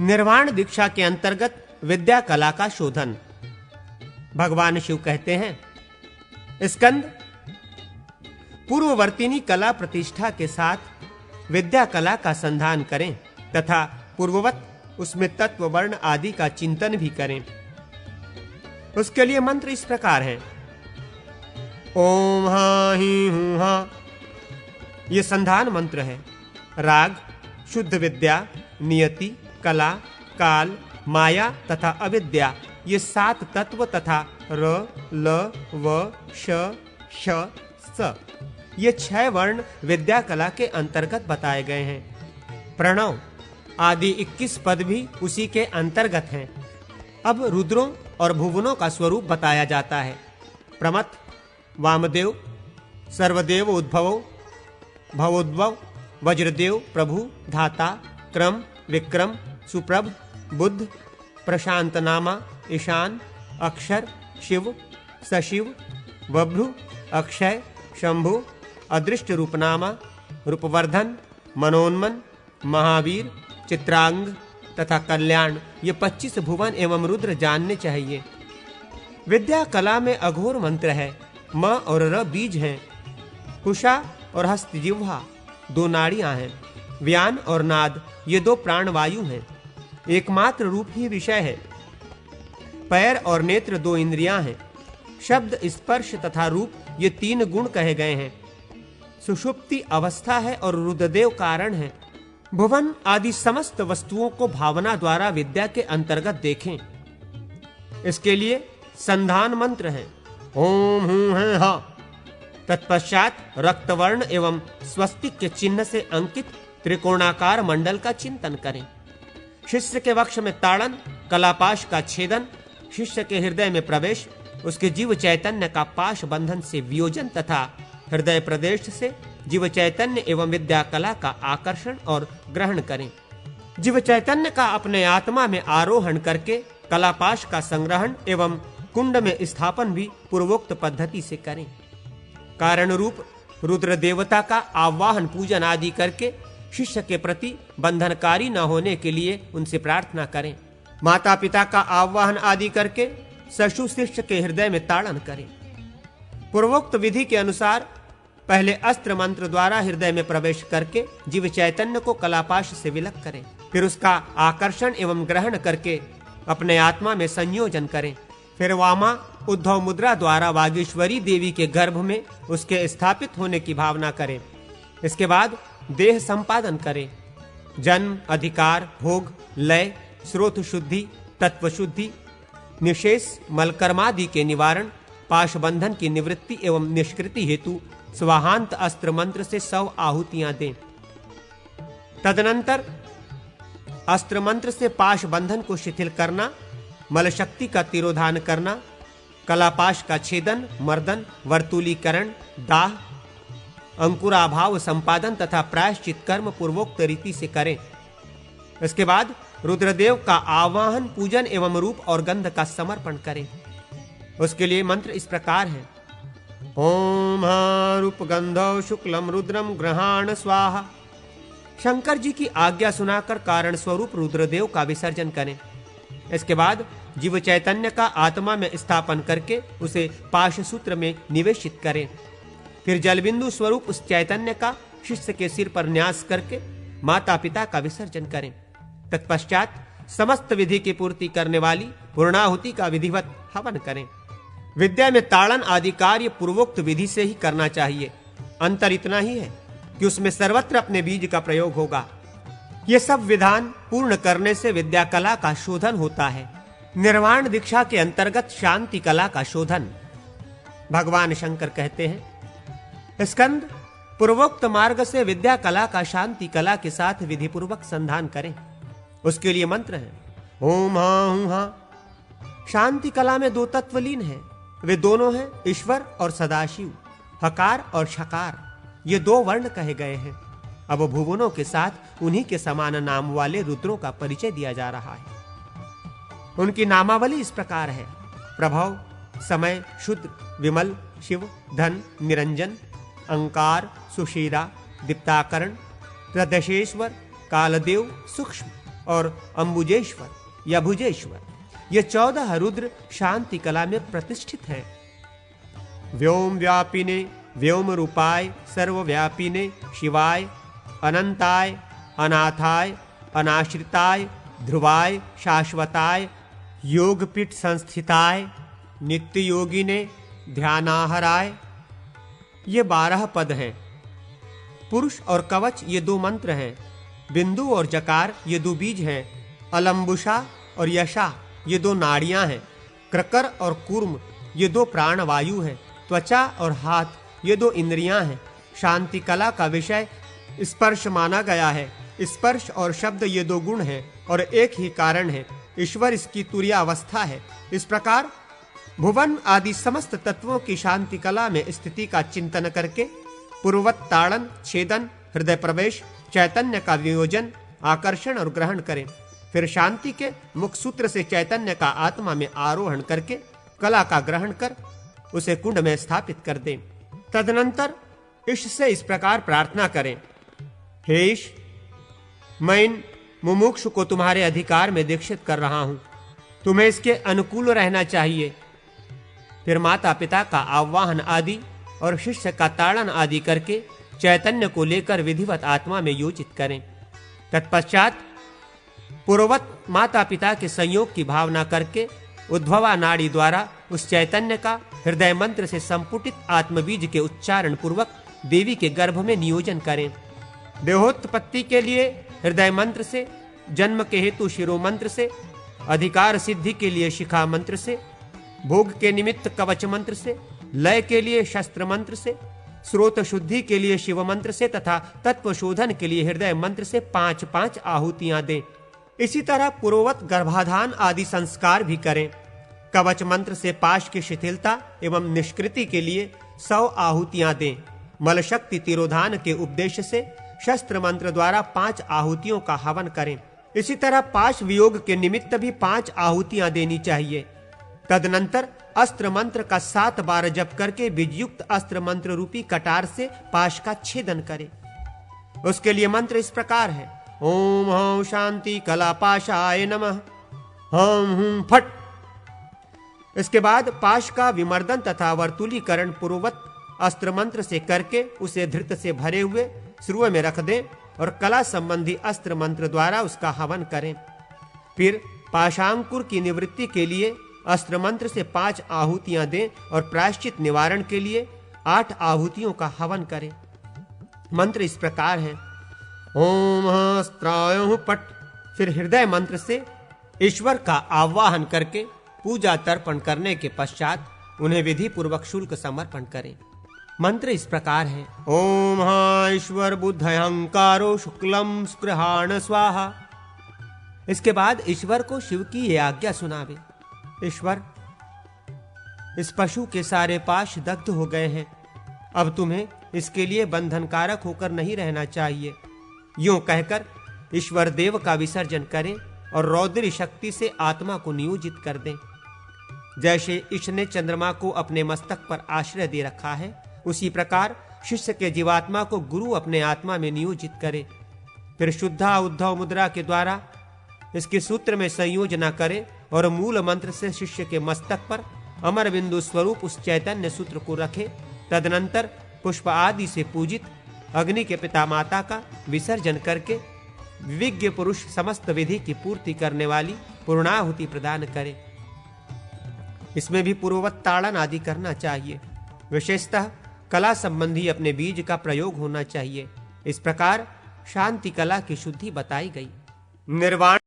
निर्वाण दीक्षा के अंतर्गत विद्या कला का शोधन। भगवान शिव कहते हैं, स्कंद, पूर्ववर्तीनी कला प्रतिष्ठा के साथ विद्या कला का संधान करें तथा पूर्ववत उसमें तत्व वर्ण आदि का चिंतन भी करें। उसके लिए मंत्र इस प्रकार हैं। ओम हा ही हूं हा, ये संधान मंत्र है। राग, शुद्ध विद्या, नियति, कला, काल, माया तथा अविद्या, ये 7 तत्व तथा र, ल, व, श, श, स, ये 6 वर्ण विद्या कला के अंतर्गत बताए गए हैं। प्रणव आदि 21 पद भी उसी के अंतर्गत हैं। अब रुद्रों और भुवनों का स्वरूप बताया जाता है। प्रमथ, वामदेव, सर्वदेव उद्भवो, भवोद्भव, वज्रदेव, प्रभु, धाता, क्रम, विक्रम, सुप्रभ, बुद्ध, प्रशांत नामा, ईशान, अक्षर, शिव, सशिव, बभ्रु, अक्षय, शंभु, अदृष्ट रूपनामा, रूपवर्धन, मनोन्मन, महावीर, चित्रांग तथा कल्याण, ये 25 भुवन एवं रुद्र जानने चाहिए। विद्या कला में अघोर मंत्र है। म और र बीज हैं। कुशा और हस्त जिह्वा 2 नाड़ियां हैं। व्यान और नाद ये 2 प्राणवायु हैं। एकमात्र रूप ही विषय है। पैर और नेत्र 2 इंद्रियां हैं। शब्द, स्पर्श तथा रूप ये 3 गुण कहे गए हैं। सुषुप्ति अवस्था है और रुद्रदेव कारण है। भुवन आदि समस्त वस्तुओं को भावना द्वारा विद्या के अंतर्गत देखें। इसके लिए संधान मंत्र है। ओम हूं है हा। तत्पश्चात रक्तवर्ण एवं स्वस्तिक के चिन्ह से अंकित त्रिकोणाकार मंडल का चिंतन करें। शिष्य के वक्ष में ताड़न, कलापाश का छेदन, शिष्य के हृदय में प्रवेश, उसके जीव चैतन्य का पाश बंधन से वियोजन तथा हृदय प्रदेश से जीव चैतन्य एवं विद्या कला का आकर्षण और ग्रहण करें। जीव चैतन्य का अपने आत्मा में आरोहण करके कलापाश का संग्रहण एवं कुंड में स्थापन भी पूर्वोक्त पद्धति से करें। कारण रूप रुद्र देवता का आवाहन पूजन आदि करके शिष्य के प्रति बंधनकारी न होने के लिए उनसे प्रार्थना करें। माता पिता का आवाहन आदि करके सशु शिष्य के हृदय में ताड़न करें। पूर्वोक्त विधि के अनुसार पहले अस्त्र मंत्र द्वारा हृदय में प्रवेश करके जीव चैतन्य को कलापाश से विलक करें। फिर उसका आकर्षण एवं ग्रहण करके अपने आत्मा में संयोजन करें। फिर वामा उद्धव मुद्रा द्वारा वागीश्वरी देवी के गर्भ में उसके स्थापित होने की भावना करें। इसके बाद देह संपादन करें। जन्म, अधिकार, भोग, लय, स्रोत शुद्धि, तत्व शुद्धि, निशेष, मलकर्मादि के निवारण, पाश बंधन की निवृत्ति एवं निष्कृति हेतु स्वाहांत अस्त्र मंत्र से 100 आहुतियां दें। तदनंतर अस्त्र मंत्र से पाश बंधन को शिथिल करना, मल शक्ति का तिरोधान करना, कलापाश का छेदन, मर्दन, वर्तुलीकरण, दाह, अंकुराभाव संपादन तथा प्रायश्चित कर्म पूर्वोक्त रीति से करें। इसके बाद रुद्रदेव का आवाहन, पूजन एवं रूप और गंध का समर्पण करें। उसके लिए मंत्र इस प्रकार है। ओम हा रूप गंधौ शुक्लम रुद्रम ग्रहाण स्वाहा। शंकर जी की आज्ञा सुनाकर कारण स्वरूप रुद्रदेव का विसर्जन करें। इसके बाद जीव चैतन्य का आत्मा में स्थापन करके उसे पाश सूत्र में निवेशित करें। फिर जलबिंदु स्वरूप उस चैतन्य का शिष्य के सिर पर न्यास करके माता पिता का विसर्जन करें। तत्पश्चात समस्त विधि की पूर्ति करने वाली पूर्णाहुति का विधिवत हवन करें। विद्या में ताड़न आदि कार्य पूर्वोक्त विधि से ही करना चाहिए। अंतर इतना ही है कि उसमें सर्वत्र अपने बीज का प्रयोग होगा। ये सब विधान पूर्ण करने से विद्या कला का शोधन होता है। निर्वाण दीक्षा के अंतर्गत शांति कला का शोधन। भगवान शंकर कहते हैं, स्कंद, पूर्वोक्त मार्ग से विद्या कला का शांति कला के साथ विधि पूर्वक संधान करें। उसके लिए मंत्र है। ओम हा हूं हा। शांति कला में 2 तत्व लीन हैं। वे दोनों हैं ईश्वर और सदाशिव। हकार और शकार ये 2 वर्ण कहे गए हैं। अब भुवनों के साथ उन्हीं के समान नाम वाले रुद्रों का परिचय दिया जा रहा है। उनकी नामावली इस प्रकार है। प्रभव, समय, शुद्ध, विमल, शिव, धन, निरंजन, अंकार, सुशीरा, दीप्ताकरण, प्रदशेश्वर, कालदेव, सूक्ष्म, और अंबुजेश्वर या भुजेश्वर, ये 14 रुद्र शांति कला में प्रतिष्ठित हैं। व्योम व्यापिने व्योम रूपाय सर्वव्यापिने शिवाय अनंताय अनाथाय अनाश्रिताय ध्रुवाय शाश्वताय योगपीठ संस्थिताय नित्य योगिने ध्यानाहराय, ये 12 पद हैं। पुरुष और कवच ये 2 मंत्र हैं। बिंदु और जकार ये 2 बीज हैं। अलंबुषा और यशा ये 2 नाड़ियां हैं। क्रकर और कूर्म ये 2 प्राणवायु हैं। त्वचा और हाथ ये 2 इंद्रियां हैं। शांति कला का विषय स्पर्श माना गया है। स्पर्श और शब्द ये 2 गुण हैं और एक ही कारण है। ईश्वर इसकी तुरीयावस्था है। इस प्रकार भुवन आदि समस्त तत्वों की शांति कला में स्थिति का चिंतन करके पूर्ववत ताड़न, छेदन, हृदय प्रवेश, चैतन्य का वियोजन, आकर्षण और ग्रहण करें। फिर शांति के मुख सूत्र से चैतन्य का आत्मा में आरोहण करके कला का ग्रहण कर उसे कुंड में स्थापित कर दें। तदनंतर ईश से इस प्रकार प्रार्थना करें, हे ईश, मैं इन मुमुक्षु को तुम्हारे अधिकार में दीक्षित कर रहा हूं, तुम्हें इसके अनुकूल रहना चाहिए। फिर माता पिता का आवाहन आदि और शिष्य का ताड़न आदि करके चैतन्य को लेकर विधिवत आत्मा में योजित करें। तत्पश्चात पूर्ववत माता पिता के संयोग की भावना करके उद्भवा नाड़ी द्वारा उस चैतन्य का हृदय मंत्र से संपुटित आत्मबीज के उच्चारण पूर्वक देवी के गर्भ में नियोजन करें। देहोत्पत्ति के लिए हृदय मंत्र से, जन्म के हेतु शिरो मंत्र से, अधिकार सिद्धि के लिए शिखा मंत्र से, भोग के निमित्त कवच मंत्र से, लय के लिए शस्त्र मंत्र से, स्रोत शुद्धि के लिए शिव मंत्र से तथा तत्व शोधन के लिए हृदय मंत्र से 5-5 आहुतियां दें। इसी तरह पूर्ववत गर्भाधान आदि संस्कार भी करें। कवच मंत्र से पाश की शिथिलता एवं निष्कृति के लिए 100 आहुतियां दें। मल शक्ति तिरोधान के उपदेश से शस्त्र मंत्र द्वारा 5 आहुतियों का हवन करें। इसी तरह पाश वियोग के निमित्त भी 5 आहुतियां देनी चाहिए। तदनंतर अस्त्र मंत्र का 7 बार जप करके बीजयुक्त अस्त्र मंत्र रूपी कटार से पाश का छेदन करें। उसके लिए मंत्र इस प्रकार है, ओम हं शांति कलापाशाय नमः, हं हुं फट। इसके बाद पाश का विमर्दन तथा वर्तुलीकरण पूर्ववत अस्त्र मंत्र से करके उसे धृत से भरे हुए श्रुव में रख दें और कला संबंधी अस्त्र मंत्र द्वारा उसका हवन करें। फिर पाशांकुर की निवृत्ति के लिए अस्त्र मंत्र से 5 आहुतियां दें और प्रायश्चित निवारण के लिए 8 आहुतियों का हवन करें। मंत्र इस प्रकार है, ओम हस्त्राय पट। फिर हृदय मंत्र से ईश्वर का आवाहन करके पूजा तर्पण करने के पश्चात उन्हें विधि पूर्वक शुल्क समर्पण करें। मंत्र इस प्रकार है, ओम ईश्वर बुद्ध अहंकारो शुक्लम स्पृहाण स्वाहा। इसके बाद ईश्वर को शिव की ये आज्ञा सुनावे, ईश्वर, इस पशु के सारे पाश दग्ध हो गए हैं, अब तुम्हें इसके लिए बंधनकारक होकर नहीं रहना चाहिए। यूं कहकर ईश्वर देव का विसर्जन करें और रौद्री शक्ति से आत्मा को नियोजित कर दें। जैसे ईश ने चंद्रमा को अपने मस्तक पर आश्रय दे रखा है, उसी प्रकार शिष्य के जीवात्मा को गुरु अपने आत्मा में नियोजित करे। फिर शुद्धा उद्धव मुद्रा के द्वारा इसके सूत्र में संयोजना करे और मूल मंत्र से शिष्य के मस्तक पर अमर बिंदु स्वरूप उस चैतन्य सूत्र को रखे। तदनंतर पुष्प आदि से पूजित अग्नि के पिता माता का विसर्जन करके विज्ञ पुरुष समस्त विधि की पूर्ति करने वाली पूर्णाहुति प्रदान करे। इसमें भी पूर्ववत ताड़न आदि करना चाहिए। विशेषतः कला संबंधी अपने बीज का प्रयोग होना चाहिए। इस प्रकार शांति कला की शुद्धि बताई गई। निर्वाण